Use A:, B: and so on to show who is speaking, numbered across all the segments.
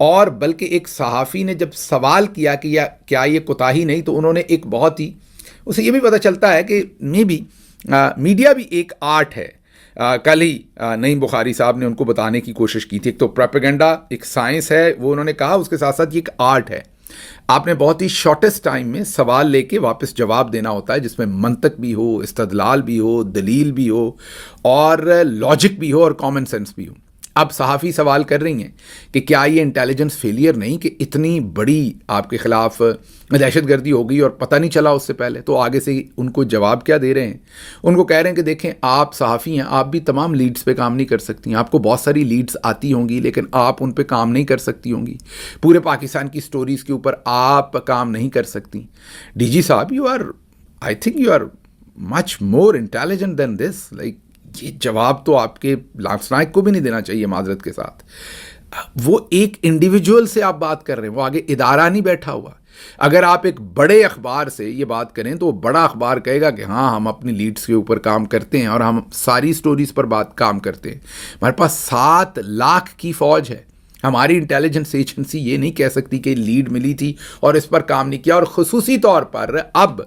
A: اور بلکہ ایک صحافی نے جب سوال کیا کہ کیا یہ کوتاہی نہیں، تو انہوں نے ایک بہت ہی، اسے یہ بھی پتہ چلتا ہے کہ میڈیا بھی ایک آرٹ ہے. کل ہی نعیم بخاری صاحب نے ان کو بتانے کی کوشش کی تھی. ایک تو پروپیگنڈا ایک سائنس ہے، وہ انہوں نے کہا، اس کے ساتھ ساتھ یہ ایک آرٹ ہے. آپ نے بہت ہی شارٹیسٹ ٹائم میں سوال لے کے واپس جواب دینا ہوتا ہے، جس میں منطق بھی ہو، استدلال بھی ہو، دلیل بھی ہو، اور لاجک بھی ہو، اور کامن سینس بھی ہو. اب صحافی سوال کر رہی ہیں کہ کیا یہ انٹیلیجنس فیلئر نہیں کہ اتنی بڑی آپ کے خلاف دہشت گردی ہو گئی اور پتہ نہیں چلا اس سے پہلے. تو آگے سے ان کو جواب کیا دے رہے ہیں؟ ان کو کہہ رہے ہیں کہ دیکھیں، آپ صحافی ہیں، آپ بھی تمام لیڈز پہ کام نہیں کر سکتی ہیں. آپ کو بہت ساری لیڈز آتی ہوں گی لیکن آپ ان پہ کام نہیں کر سکتی ہوں گی. پورے پاکستان کی سٹوریز کے اوپر آپ کام نہیں کر سکتی. ڈی جی صاحب، I think you are much more intelligent than this. یہ جواب تو آپ کے لانس نائک کو بھی نہیں دینا چاہیے، معذرت کے ساتھ. وہ ایک انڈیویجول سے آپ بات کر رہے ہیں، وہ آگے ادارہ نہیں بیٹھا ہوا. اگر آپ ایک بڑے اخبار سے یہ بات کریں تو وہ بڑا اخبار کہے گا کہ ہاں ہم اپنی لیڈز کے اوپر کام کرتے ہیں اور ہم ساری سٹوریز پر کام کرتے ہیں. ہمارے پاس 7 لاکھ کی فوج ہے. ہماری انٹیلیجنس ایجنسی یہ نہیں کہہ سکتی کہ لیڈ ملی تھی اور اس پر کام نہیں کیا. اور خصوصی طور پر اب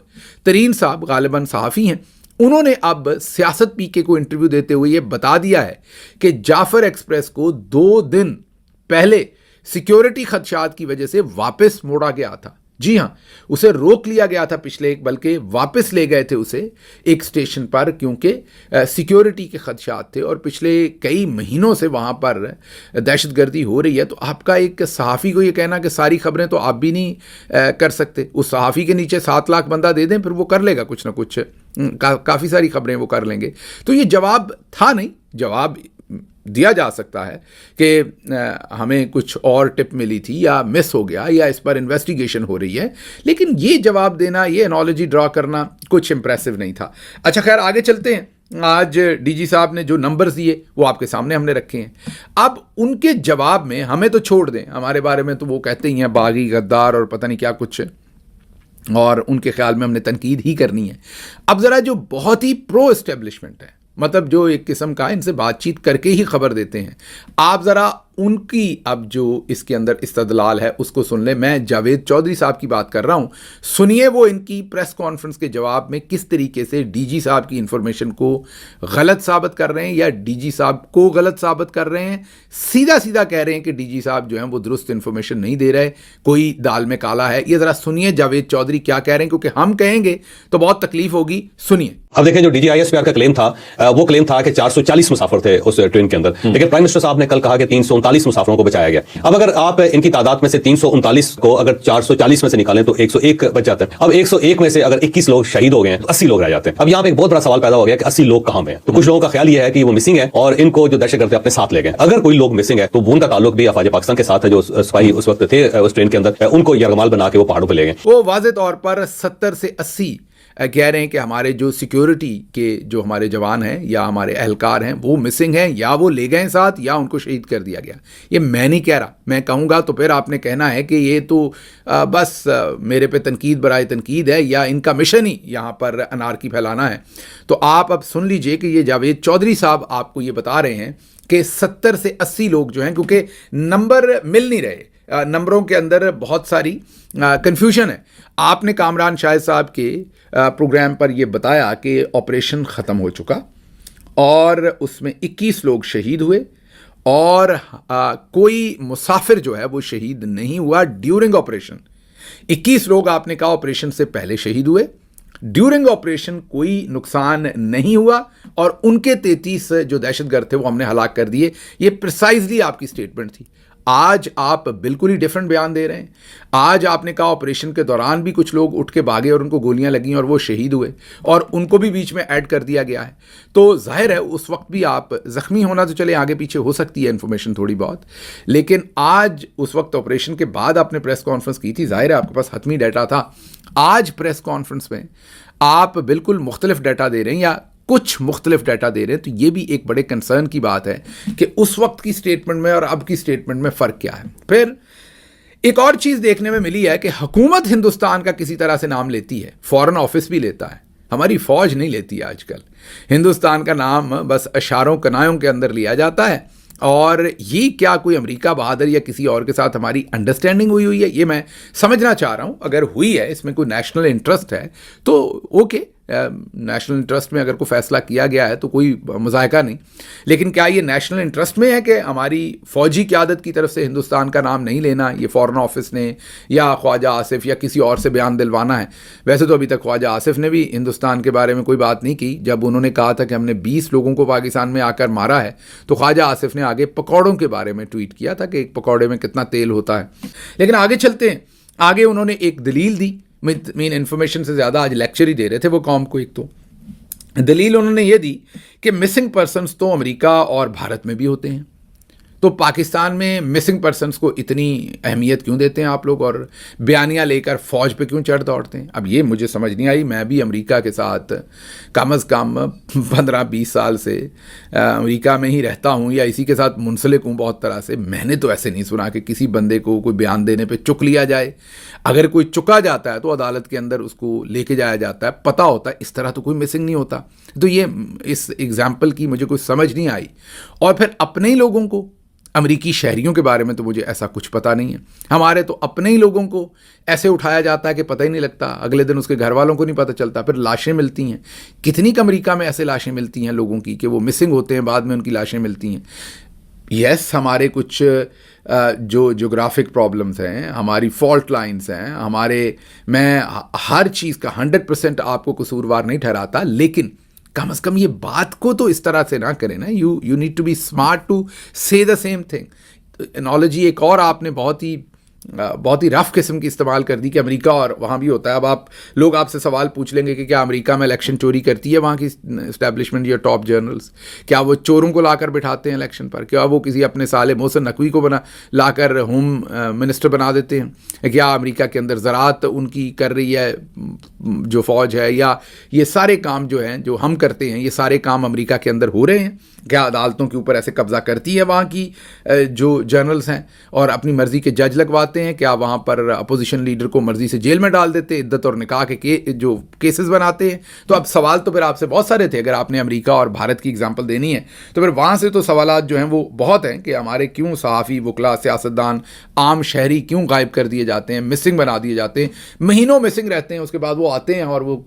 A: ترین صاحب غالباً صحافی ہیں، انہوں نے اب سیاست پی کے کو انٹرویو دیتے ہوئے یہ بتا دیا ہے کہ جعفر ایکسپریس کو 2 دن پہلے سیکیورٹی خدشات کی وجہ سے واپس موڑا گیا تھا. جی ہاں، اسے روک لیا گیا تھا بلکہ واپس لے گئے تھے اسے ایک اسٹیشن پر، کیونکہ سیکیورٹی کے خدشات تھے اور پچھلے کئی مہینوں سے وہاں پر دہشت گردی ہو رہی ہے. تو آپ کا ایک صحافی کو یہ کہنا کہ ساری خبریں تو آپ بھی نہیں کر سکتے، اس صحافی کے نیچے 7 لاکھ بندہ دے دیں، پھر وہ کر لے گا کچھ نہ کچھ، کافی ساری خبریں وہ کر لیں گے. تو یہ جواب تھا نہیں. جواب دیا جا سکتا ہے کہ ہمیں کچھ اور ٹپ ملی تھی یا مس ہو گیا یا اس پر انویسٹیگیشن ہو رہی ہے، لیکن یہ جواب دینا، یہ انالوجی ڈرا کرنا کچھ امپریسو نہیں تھا. اچھا خیر، آگے چلتے ہیں. آج ڈی جی صاحب نے جو نمبرز دیے وہ آپ کے سامنے ہم نے رکھے ہیں. اب ان کے جواب میں ہمیں تو چھوڑ دیں، ہمارے بارے میں تو وہ کہتے ہی ہیں باغی، غدار اور پتہ نہیں کیا کچھ، اور ان کے خیال میں ہم نے تنقید ہی کرنی ہے. اب ذرا جو بہت ہی پرو اسٹیبلشمنٹ ہے، مطلب جو ایک قسم کا ان سے بات چیت کر کے ہی خبر دیتے ہیں، آپ ذرا ان کی اب جو اس کے اندر استدلال ہے اس کو سن لیں. میں جاوید چودھری صاحب کی بات کر رہا ہوں. سنیے وہ ان کی پریس کانفرنس کے جواب میں کس طریقے سے ڈی جی صاحب کی انفارمیشن کو غلط ثابت کر رہے ہیں یا ڈی جی صاحب کو غلط ثابت کر رہے ہیں. سیدھا کہہ رہے ہیں کہ ڈی جی صاحب جو ہیں وہ درست انفارمیشن نہیں دے رہے، کوئی دال میں کالا ہے. یہ ذرا سنیے جاوید چودھری کیا کہہ رہے ہیں، کیونکہ ہم کہیں گے تو بہت تکلیف ہوگی. سنیے.
B: اب دیکھیں، جو D G I S P R کا کلیم تھا، وہ کلیم تھا کہ 440 مسافر تھے اس ٹرین کے اندر، لیکن پرائم منسٹر صاحب نے کل کہا کہ 339 مسافروں کو بچایا گیا. اب اگر آپ ان کی تعداد میں سے 339 کو اگر 440 میں سے نکالیں تو 101 بچ جاتے ہیں. اب 101 میں سے اگر 21 لوگ شہید ہو گئے ہیں تو 80 لوگ رہ جاتے ہیں. اب یہاں پہ ایک بہت بڑا سوال پیدا ہو گیا کہ 80 لوگ کہاں پہ ہیں. تو کچھ لوگوں کا خیال یہ ہے کہ وہ مسنگ ہے اور ان کو جو دہشت گرد اپنے ساتھ لے گئے. اگر کوئی لوگ مسنگ ہے تو ان کا تعلق بھی افواج پاکستان کے ساتھ ہے، جو سپاہی اس وقت تھے اس ٹرین کے اندر، ان کو یرغمال بنا کے وہ پہاڑوں پہ لے گئے.
A: وہ واضح طور پر 70 سے 80 کہہ رہے ہیں کہ ہمارے جو سیکیورٹی کے جو ہمارے جوان ہیں یا ہمارے اہلکار ہیں وہ مسنگ ہیں، یا وہ لے گئے ساتھ یا ان کو شہید کر دیا گیا. یہ میں نہیں کہہ رہا، میں کہوں گا تو پھر آپ نے کہنا ہے کہ یہ تو بس میرے پہ تنقید برائے تنقید ہے، یا ان کا مشن ہی یہاں پر انارکی پھیلانا ہے. تو آپ اب سن لیجئے کہ یہ جاوید چودھری صاحب آپ کو یہ بتا رہے ہیں کہ 70 سے 80 لوگ جو ہیں، کیونکہ نمبر مل نہیں رہے، نمبروں کے اندر بہت ساری کنفیوژن ہے. آپ نے کامران شاہد صاحب کے پروگرام پر یہ بتایا کہ آپریشن ختم ہو چکا اور اس میں 21 لوگ شہید ہوئے اور کوئی مسافر جو ہے وہ شہید نہیں ہوا ڈیورنگ آپریشن. 21 لوگ آپ نے کہا آپریشن سے پہلے شہید ہوئے، ڈیورنگ آپریشن کوئی نقصان نہیں ہوا، اور ان کے 33 جو دہشت گرد تھے وہ ہم نے ہلاک کر دیے. یہ پریسائزلی آپ کی سٹیٹمنٹ تھی. آج آپ بالکل ہی ڈیفرنٹ بیان دے رہے ہیں. آج آپ نے کہا آپریشن کے دوران بھی کچھ لوگ اٹھ کے بھاگے اور ان کو گولیاں لگیں اور وہ شہید ہوئے، اور ان کو بھی بیچ میں ایڈ کر دیا گیا ہے. تو ظاہر ہے اس وقت بھی آپ زخمی ہونا تو چلے آگے پیچھے ہو سکتی ہے انفارمیشن تھوڑی بہت، لیکن آج اس وقت آپریشن کے بعد آپ نے پریس کانفرنس کی تھی، ظاہر ہے آپ کے پاس حتمی ڈیٹا تھا. آج پریس کانفرنس میں آپ بالکل مختلف ڈیٹا دے رہے ہیں یا کچھ مختلف ڈیٹا دے رہے ہیں. تو یہ بھی ایک بڑے کنسرن کی بات ہے کہ اس وقت کی سٹیٹمنٹ میں اور اب کی سٹیٹمنٹ میں فرق کیا ہے. پھر ایک اور چیز دیکھنے میں ملی ہے کہ حکومت ہندوستان کا کسی طرح سے نام لیتی ہے، فورن آفس بھی لیتا ہے، ہماری فوج نہیں لیتی. آج کل ہندوستان کا نام بس اشاروں کنایوں کے اندر لیا جاتا ہے. اور یہ کیا کوئی امریکہ بہادر یا کسی اور کے ساتھ ہماری انڈرسٹینڈنگ ہوئی ہے؟ یہ میں سمجھنا چاہ رہا ہوں. اگر ہوئی ہے، اس میں کوئی نیشنل انٹرسٹ ہے تو اوکے، نیشنل انٹرسٹ میں اگر کوئی فیصلہ کیا گیا ہے تو کوئی مذائقہ نہیں. لیکن کیا یہ نیشنل انٹرسٹ میں ہے کہ ہماری فوجی قیادت کی طرف سے ہندوستان کا نام نہیں لینا، یہ فارن آفس نے یا خواجہ آصف یا کسی اور سے بیان دلوانا ہے؟ ویسے تو ابھی تک خواجہ آصف نے بھی ہندوستان کے بارے میں کوئی بات نہیں کی. جب انہوں نے کہا تھا کہ ہم نے 20 لوگوں کو پاکستان میں آ کر مارا ہے تو خواجہ آصف نے آگے پکوڑوں کے بارے میں ٹویٹ کیا تھا کہ ایک پکوڑے میں کتنا تیل ہوتا ہے. لیکن آگے چلتے ہیں. آگے انہوں نے ایک دلیل دی. مین انفارمیشن سے زیادہ آج لیکچر ہی دے رہے تھے وہ قوم کو. ایک تو دلیل انہوں نے یہ دی کہ مسنگ پرسنس تو امریکہ اور بھارت میں بھی ہوتے ہیں، تو پاکستان میں مسنگ پرسنس کو اتنی اہمیت کیوں دیتے ہیں آپ لوگ اور بیانیہ لے کر فوج پہ کیوں چڑھ دوڑتے ہیں؟ اب یہ مجھے سمجھ نہیں آئی. میں بھی امریکہ کے ساتھ کم از کم 15-20 سال سے امریکہ میں ہی رہتا ہوں یا اسی کے ساتھ منسلک ہوں بہت طرح سے. میں نے تو ایسے نہیں سنا کہ کسی بندے کو کوئی بیان دینے پہ چک لیا جائے. اگر کوئی چکا جاتا ہے تو عدالت کے اندر اس کو لے کے جایا جاتا ہے، پتہ ہوتا ہے. اس طرح تو کوئی مسنگ نہیں ہوتا. تو یہ اس ایگزامپل کی مجھے کوئی سمجھ نہیں آئی. اور پھر اپنے ہی لوگوں کو، امریکی شہریوں کے بارے میں تو مجھے ایسا کچھ پتہ نہیں ہے. ہمارے تو اپنے ہی لوگوں کو ایسے اٹھایا جاتا ہے کہ پتہ ہی نہیں لگتا، اگلے دن اس کے گھر والوں کو نہیں پتہ چلتا. پھر لاشیں ملتی ہیں. کتنی امریکہ میں ایسے لاشیں ملتی ہیں لوگوں کی کہ وہ مسنگ ہوتے ہیں، بعد میں ان کی لاشیں ملتی ہیں. یس، ہمارے کچھ جو جغرافک پرابلمس ہیں، ہماری فالٹ لائنز ہیں ہمارے، میں ہر چیز کا 100% آپ کو قصوروار نہیں ٹھہراتا، لیکن کم از کم یہ بات کو تو اس طرح سے نہ کریں نا. You need to be smart to say the same thing. Analogy ایک اور آپ نے بہت ہی رف قسم کی استعمال کر دی کہ امریکہ اور وہاں بھی ہوتا ہے. اب لوگ آپ سے سوال پوچھ لیں گے کہ کیا امریکہ میں الیکشن چوری کرتی ہے وہاں کی اسٹیبلشمنٹ یا ٹاپ جرنلز؟ کیا وہ چوروں کو لا کر بٹھاتے ہیں الیکشن پر؟ کیا وہ کسی اپنے سالے محسن نقوی کو لا کر ہوم منسٹر بنا دیتے ہیں؟ کیا امریکہ کے اندر زراعت ان کی کر رہی ہے جو فوج ہے؟ یا یہ سارے کام جو ہیں جو ہم کرتے ہیں، یہ سارے کام امریکہ کے اندر ہو رہے ہیں؟ کیا عدالتوں کے اوپر ایسے قبضہ کرتی ہے وہاں کی جو جرنلز ہیں اور اپنی مرضی کے جج لگواتے ہیں؟ کیا وہاں پر اپوزیشن لیڈر کو مرضی سے جیل میں ڈال دیتے ہیں، عدت اور نکاح کے جو کیسز بناتے ہیں؟ تو اب سوال تو پھر آپ سے بہت سارے تھے. اگر آپ نے امریکہ اور بھارت کی اگزامپل دینی ہے تو پھر وہاں سے تو سوالات جو ہیں وہ بہت ہیں کہ ہمارے کیوں صحافی، وکلا، سیاستدان، عام شہری کیوں غائب کر دیے جاتے ہیں، مسنگ بنا دیے جاتے ہیں، مہینوں مسنگ رہتے ہیں. اس کے بعد وہ آتے ہیں اور وہ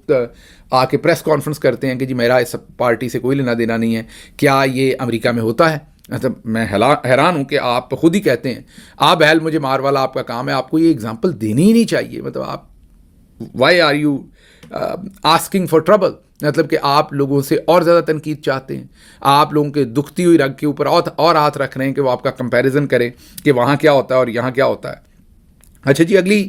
A: آ کے پریس کانفرنس کرتے ہیں کہ جی میرا اس پارٹی سے کوئی لینا دینا نہیں ہے. کیا یہ امریکہ میں ہوتا ہے؟ مطلب میں حیران ہوں کہ آپ خود ہی کہتے ہیں آپ اہل مجھے مار والا آپ کا کام ہے. آپ کو یہ اگزامپل دینی ہی نہیں چاہیے. مطلب آپ why are you asking for trouble? مطلب کہ آپ لوگوں سے اور زیادہ تنقید چاہتے ہیں. آپ لوگوں کے دکھتی ہوئی رگ کے اوپر اور ہاتھ رکھ رہے ہیں کہ وہ آپ کا کمپیریزن کریں کہ وہاں کیا ہوتا ہے اور یہاں کیا ہوتا ہے. اچھا جی، اگلی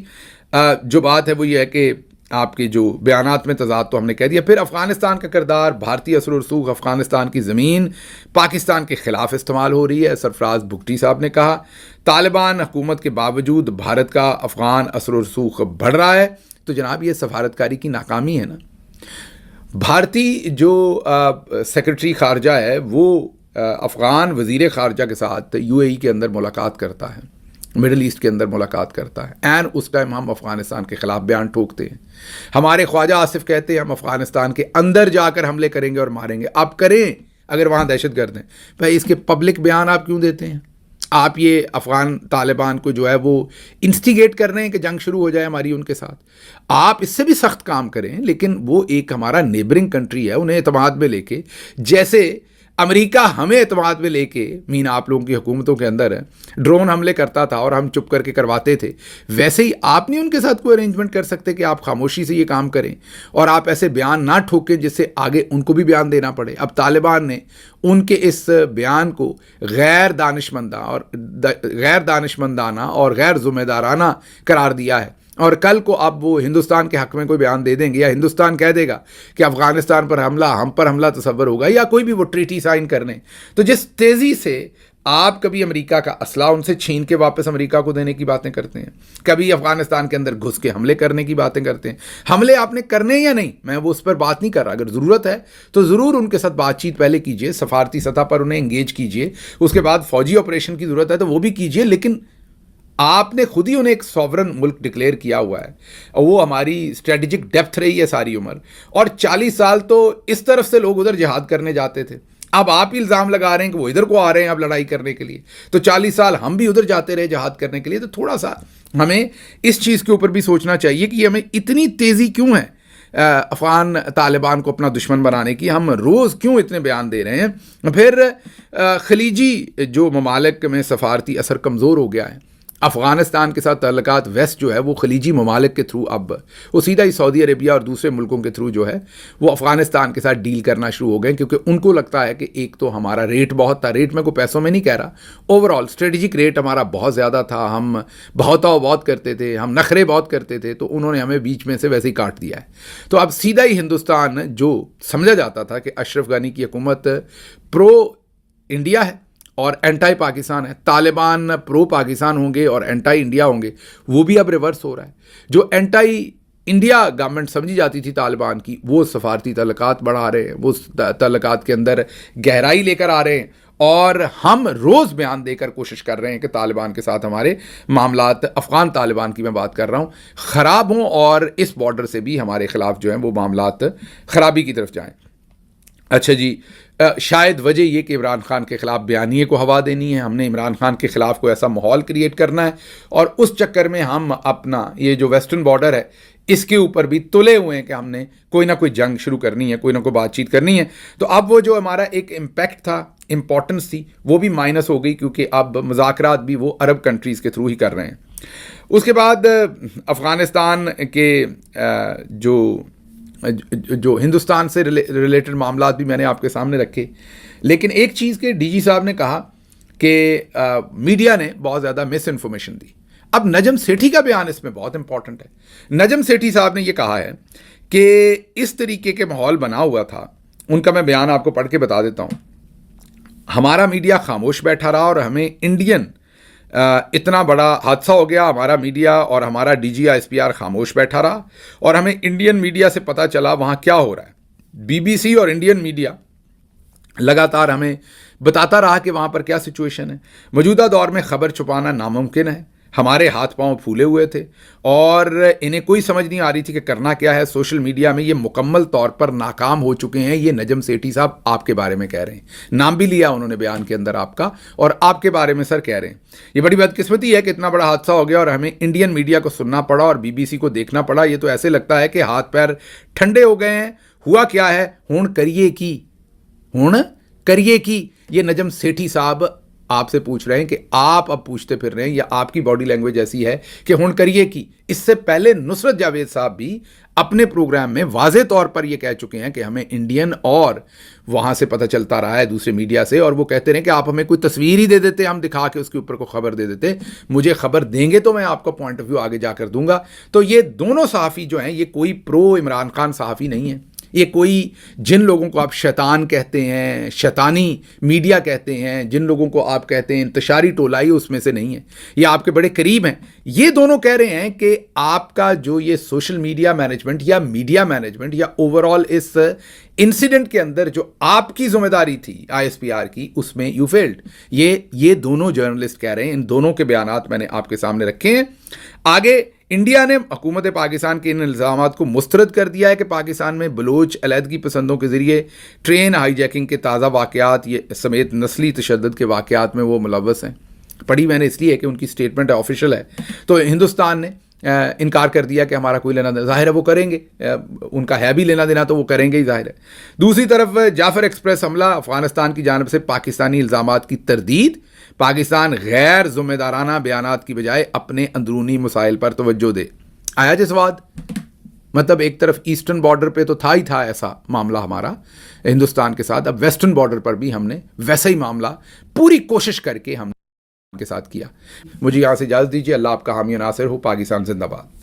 A: جو بات ہے وہ یہ ہے کہ آپ کے جو بیانات میں تضاد تو ہم نے کہہ دیا. پھر افغانستان کا کردار، بھارتی اثر و رسوخ افغانستان کی زمین پاکستان کے خلاف استعمال ہو رہی ہے. سرفراز بگٹی صاحب نے کہا طالبان حکومت کے باوجود بھارت کا افغان اثر و رسوخ بڑھ رہا ہے. تو جناب یہ سفارتکاری کی ناکامی ہے نا. بھارتی جو سیکرٹری خارجہ ہے وہ افغان وزیر خارجہ کے ساتھ UAE کے اندر ملاقات کرتا ہے، مڈل ایسٹ کے اندر ملاقات کرتا ہے. این اس ٹائم ہم افغانستان کے خلاف بیان ٹھوکتے ہیں. ہمارے خواجہ آصف کہتے ہیں ہم افغانستان کے اندر جا کر حملے کریں گے اور ماریں گے. آپ کریں اگر وہاں دہشت گرد ہیں. بھائی اس کے پبلک بیان آپ کیوں دیتے ہیں؟ آپ یہ افغان طالبان کو جو ہے وہ انسٹیگیٹ کر رہے ہیں کہ جنگ شروع ہو جائے ہماری ان کے ساتھ. آپ اس سے بھی سخت کام کریں، لیکن وہ ایک ہمارا نیبرنگ کنٹری ہے، انہیں اعتماد میں لے کے، جیسے امریکہ ہمیں اعتماد میں لے کے مین آپ لوگوں کی حکومتوں کے اندر ڈرون حملے کرتا تھا اور ہم چپ کر کے کرواتے تھے، ویسے ہی آپ نہیں ان کے ساتھ کوئی ارینجمنٹ کر سکتے کہ آپ خاموشی سے یہ کام کریں اور آپ ایسے بیان نہ ٹھوکیں جس سے آگے ان کو بھی بیان دینا پڑے. اب طالبان نے ان کے اس بیان کو غیر دانشمندانہ اور غیر ذمہ دارانہ قرار دیا ہے، اور کل کو اب وہ ہندوستان کے حق میں کوئی بیان دے دیں گے یا ہندوستان کہہ دے گا کہ افغانستان پر حملہ، ہم پر حملہ تصور ہوگا یا کوئی بھی وہ ٹریٹی سائن کرنے. تو جس تیزی سے آپ کبھی امریکہ کا اسلحہ ان سے چھین کے واپس امریکہ کو دینے کی باتیں کرتے ہیں، کبھی افغانستان کے اندر گھس کے حملے کرنے کی باتیں کرتے ہیں. حملے آپ نے کرنے یا نہیں، میں وہ اس پر بات نہیں کر رہا. اگر ضرورت ہے تو ضرور ان کے ساتھ بات چیت پہلے کیجئے، سفارتی سطح پر انہیں انگیج کیجئے، اس کے بعد فوجی آپریشن کی ضرورت ہے تو وہ بھی کیجئے. لیکن آپ نے خود ہی انہیں ایک سوورن ملک ڈکلیئر کیا ہوا ہے اور وہ ہماری اسٹریٹجک ڈیپتھ رہی ہے ساری عمر. اور 40 سال تو اس طرف سے لوگ ادھر جہاد کرنے جاتے تھے، اب آپ الزام لگا رہے ہیں کہ وہ ادھر کو آ رہے ہیں اب لڑائی کرنے کے لیے. تو 40 سال ہم بھی ادھر جاتے رہے جہاد کرنے کے لیے. تو تھوڑا سا ہمیں اس چیز کے اوپر بھی سوچنا چاہیے کہ ہمیں اتنی تیزی کیوں ہے افغان طالبان کو اپنا دشمن بنانے کی. ہم روز کیوں اتنے بیان دے رہے ہیں. پھر خلیجی جو ممالک میں سفارتی اثر کمزور ہو گیا ہے. افغانستان کے ساتھ تعلقات ویسٹ جو ہے وہ خلیجی ممالک کے تھرو اب وہ سیدھا ہی سعودی عربیہ اور دوسرے ملکوں کے تھرو جو ہے وہ افغانستان کے ساتھ ڈیل کرنا شروع ہو گئے, کیونکہ ان کو لگتا ہے کہ ایک تو ہمارا ریٹ بہت تھا, ریٹ میں کوئی پیسوں میں نہیں کہہ رہا, اوور آل اسٹریٹجک ریٹ ہمارا بہت زیادہ تھا, ہم بہت کرتے تھے, ہم نخرے بہت کرتے تھے, تو انہوں نے ہمیں بیچ میں سے ویسے ہی کاٹ دیا ہے. تو اب سیدھا ہی ہندوستان جو سمجھا جاتا تھا کہ اشرف غنی کی حکومت پرو انڈیا ہے اور اینٹائی پاکستان ہے, طالبان پرو پاکستان ہوں گے اور اینٹائی انڈیا ہوں گے, وہ بھی اب ریورس ہو رہا ہے. جو اینٹائی انڈیا گورنمنٹ سمجھی جاتی تھی طالبان کی, وہ سفارتی تعلقات بڑھا رہے ہیں, وہ تعلقات کے اندر گہرائی لے کر آ رہے ہیں, اور ہم روز بیان دے کر کوشش کر رہے ہیں کہ طالبان کے ساتھ ہمارے معاملات, افغان طالبان کی میں بات کر رہا ہوں, خراب ہوں اور اس بارڈر سے بھی ہمارے خلاف جو ہیں وہ معاملات خرابی کی طرف جائیں. اچھا جی, شاید وجہ یہ کہ عمران خان کے خلاف بیانیے کو ہوا دینی ہے, ہم نے عمران خان کے خلاف کوئی ایسا ماحول کریٹ کرنا ہے, اور اس چکر میں ہم اپنا یہ جو ویسٹرن بارڈر ہے اس کے اوپر بھی تلے ہوئے ہیں کہ ہم نے کوئی نہ کوئی جنگ شروع کرنی ہے, کوئی نہ کوئی بات چیت کرنی ہے. تو اب وہ جو ہمارا ایک امپیکٹ تھا, امپورٹنس تھی, وہ بھی مائنس ہو گئی, کیونکہ اب مذاکرات بھی وہ عرب کنٹریز کے تھرو ہی کر رہے ہیں. اس کے بعد افغانستان کے جو ہندوستان سے ریلیٹڈ معاملات بھی میں نے آپ کے سامنے رکھے, لیکن ایک چیز کہ ڈی جی صاحب نے کہا کہ میڈیا نے بہت زیادہ مس انفارمیشن دی. اب نجم سیٹھی کا بیان اس میں بہت امپورٹنٹ ہے. نجم سیٹھی صاحب نے یہ کہا ہے کہ اس طریقے کے ماحول بنا ہوا تھا, ان کا میں بیان آپ کو پڑھ کے بتا دیتا ہوں. ہمارا میڈیا خاموش بیٹھا رہا اور ہمیں انڈین اتنا بڑا حادثہ ہو گیا, ہمارا میڈیا اور ہمارا D G S P R خاموش بیٹھا رہا, اور ہمیں انڈین میڈیا سے پتہ چلا وہاں کیا ہو رہا ہے. بی بی سی اور انڈین میڈیا لگاتار ہمیں بتاتا رہا کہ وہاں پر کیا سچویشن ہے. موجودہ دور میں خبر چھپانا ناممکن ہے. ہمارے ہاتھ پاؤں پھولے ہوئے تھے اور انہیں کوئی سمجھ نہیں آ رہی تھی کہ کرنا کیا ہے. سوشل میڈیا میں یہ مکمل طور پر ناکام ہو چکے ہیں. یہ نجم سیٹھی صاحب آپ کے بارے میں کہہ رہے ہیں, نام بھی لیا انہوں نے بیان کے اندر آپ کا, اور آپ کے بارے میں سر کہہ رہے ہیں. یہ بڑی بدقسمتی ہے کہ اتنا بڑا حادثہ ہو گیا اور ہمیں انڈین میڈیا کو سننا پڑا اور بی بی سی کو دیکھنا پڑا. یہ تو ایسے لگتا ہے کہ ہاتھ پیر ٹھنڈے ہو گئے ہیں. ہوا کیا ہے, ہون کریے کی. یہ نجم سیٹھی صاحب آپ سے پوچھ رہے ہیں کہ آپ اب پوچھتے پھر رہے ہیں, یا آپ کی باڈی لینگویج ایسی ہے کہ ہون کریے کی. اس سے پہلے نصرت جاوید صاحب بھی اپنے پروگرام میں واضح طور پر یہ کہہ چکے ہیں کہ ہمیں انڈین اور وہاں سے پتہ چلتا رہا ہے دوسرے میڈیا سے, اور وہ کہتے رہے کہ آپ ہمیں کوئی تصویر ہی دے دیتے, ہم دکھا کے اس کے اوپر کو خبر دے دیتے. مجھے خبر دیں گے تو میں آپ کا پوائنٹ آف ویو آگے جا کر دوں گا. تو یہ دونوں صحافی جو ہیں یہ کوئی پرو عمران خان صحافی نہیں ہیں. یہ کوئی جن لوگوں کو آپ شیطان کہتے ہیں, شیطانی میڈیا کہتے ہیں, جن لوگوں کو آپ کہتے ہیں انتشاری ٹولائی, اس میں سے نہیں ہے. یہ آپ کے بڑے قریب ہیں. یہ دونوں کہہ رہے ہیں کہ آپ کا جو یہ سوشل میڈیا مینجمنٹ یا میڈیا مینجمنٹ یا اوور آل اس انسیڈنٹ کے اندر جو آپ کی ذمہ داری تھی آئی ایس پی آر کی, اس میں یو فیلڈ. یہ دونوں جرنلسٹ کہہ رہے ہیں. ان دونوں کے بیانات میں نے آپ کے سامنے رکھے ہیں. آگے انڈیا نے حکومت پاکستان کے ان الزامات کو مسترد کر دیا ہے کہ پاکستان میں بلوچ علیحدگی پسندوں کے ذریعے ٹرین ہائی جیکنگ کے تازہ واقعات یہ سمیت نسلی تشدد کے واقعات میں وہ ملوث ہیں. پڑھی میں نے اس لیے کہ ان کی سٹیٹمنٹ آفیشیل ہے. تو ہندوستان نے انکار کر دیا کہ ہمارا کوئی لینا دینا, ظاہر ہے وہ کریں گے, ان کا ہے بھی لینا دینا تو وہ کریں گے ہی, ظاہر ہے. دوسری طرف جعفر ایکسپریس حملہ, افغانستان کی جانب سے پاکستانی الزامات کی تردید. پاکستان غیر ذمہ دارانہ بیانات کی بجائے اپنے اندرونی مسائل پر توجہ دے. آیا جسواد, مطلب ایک طرف ایسٹرن بارڈر پہ تو تھا ہی تھا ایسا معاملہ ہمارا ہندوستان کے ساتھ, اب ویسٹرن بارڈر پر بھی ہم نے ویسا ہی معاملہ پوری کوشش کر کے ہم کے ساتھ کیا. مجھے یہاں سے اجازت دیجیے. اللہ آپ کا حامی و ناصر ہو. پاکستان زندہ باد.